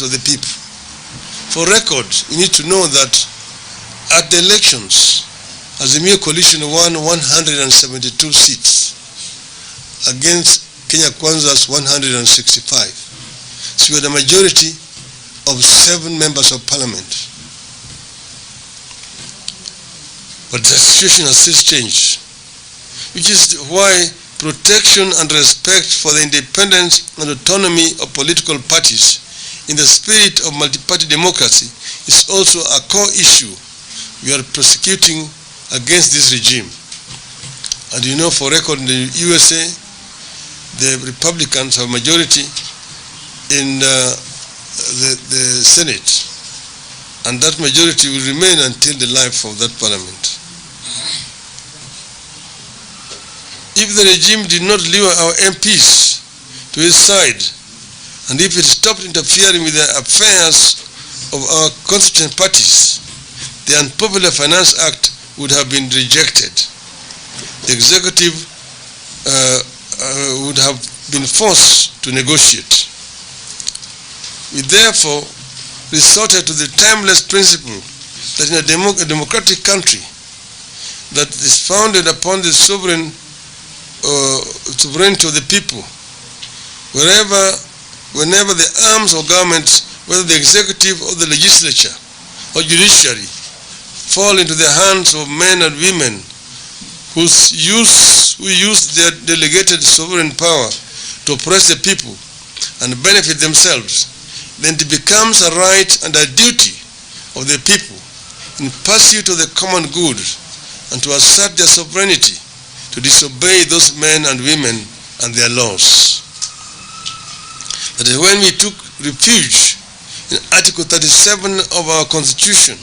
of the people. For record, you need to know that at the elections, Azimio coalition won 172 seats against Kenya Kwanza's 165. So we had a majority of 7 members of parliament. But the situation has since changed, which is why protection and respect for the independence and autonomy of political parties in the spirit of multi-party democracy is also a core issue we are prosecuting against this regime. And you know, for record, in the USA, the Republicans have majority in the Senate, and that majority will remain until the life of that parliament. If the regime did not lure our MPs to its side, and if it stopped interfering with the affairs of our constituent parties, the Unpopular Finance Act would have been rejected. The executive would have been forced to negotiate. We therefore resorted to the timeless principle that in a democratic country that is founded upon the sovereignty of the people, whenever the arms of government, whether the executive or the legislature or judiciary, fall into the hands of men and women who use their delegated sovereign power to oppress the people and benefit themselves, then it becomes a right and a duty of the people in pursuit of the common good and to assert their sovereignty to disobey those men and women and their laws. That is when we took refuge in Article 37 of our Constitution,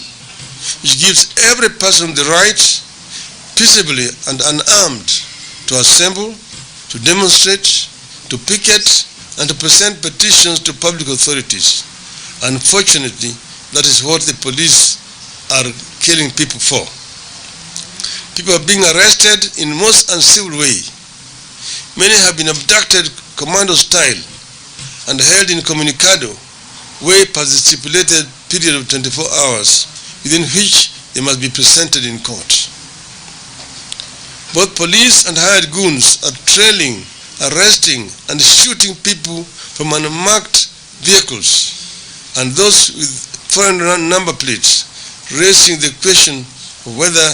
which gives every person the right, peaceably and unarmed, to assemble, to demonstrate, to picket, and to present petitions to public authorities. Unfortunately, that is what the police are killing people for. People are being arrested in most uncivil way. Many have been abducted commando style and held incommunicado way past the stipulated period of 24 hours within which they must be presented in court. Both police and hired goons are trailing, arresting, and shooting people from unmarked vehicles, and those with foreign number plates, raising the question of whether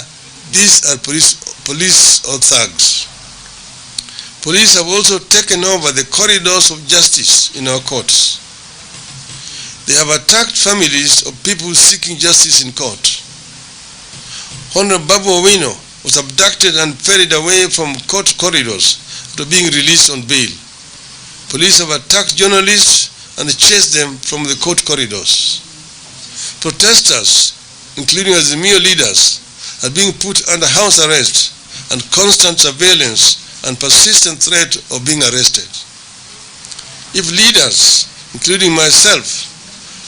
these are police or thugs. Police have also taken over the corridors of justice in our courts. They have attacked families of people seeking justice in court. Honorable Babu Owino was abducted and ferried away from court corridors after being released on bail. Police have attacked journalists and chased them from the court corridors. Protesters, including Azimio leaders, are being put under house arrest and constant surveillance and persistent threat of being arrested. If leaders, including myself,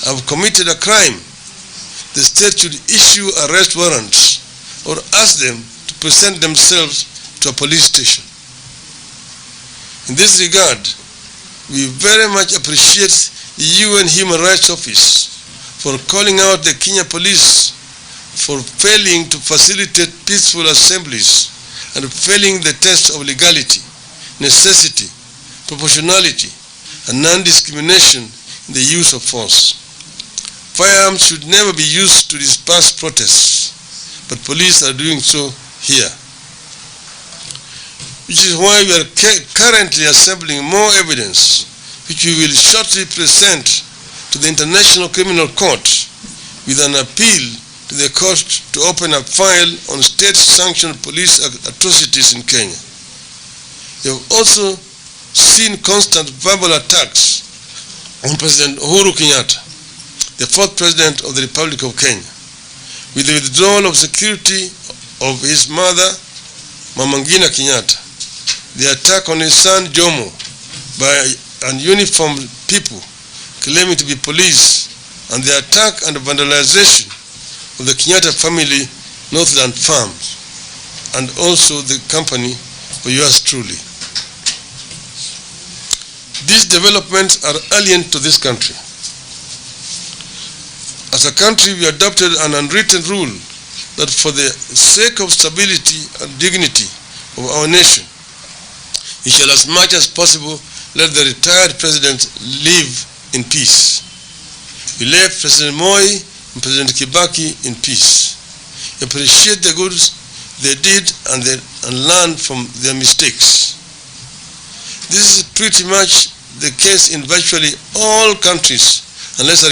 have committed a crime, the state should issue arrest warrants or ask them to present themselves to a police station. In this regard, we very much appreciate the UN Human Rights Office for calling out the Kenya police for failing to facilitate peaceful assemblies and failing the test of legality, necessity, proportionality, and non-discrimination in the use of force. Firearms should never be used to disperse protests, but police are doing so here. Which is why we are currently assembling more evidence, which we will shortly present to the International Criminal Court with an appeal to the court to open a file on state-sanctioned police atrocities in Kenya. We have also seen constant verbal attacks on President Uhuru Kenyatta, the 4th President of the Republic of Kenya, with the withdrawal of security of his mother, Mama Ngina Kenyatta, the attack on his son Jomo by uniformed people claiming to be police, and the attack and vandalization of the Kenyatta family Northland farms, and also the company for yours truly. These developments are alien to this country. As a country, we adopted an unwritten rule that for the sake of stability and dignity of our nation, we shall as much as possible let the retired president live in peace. We left President Moi and President Kibaki in peace. We appreciate the good they did and learn from their mistakes. This is pretty much the case in virtually all countries, unless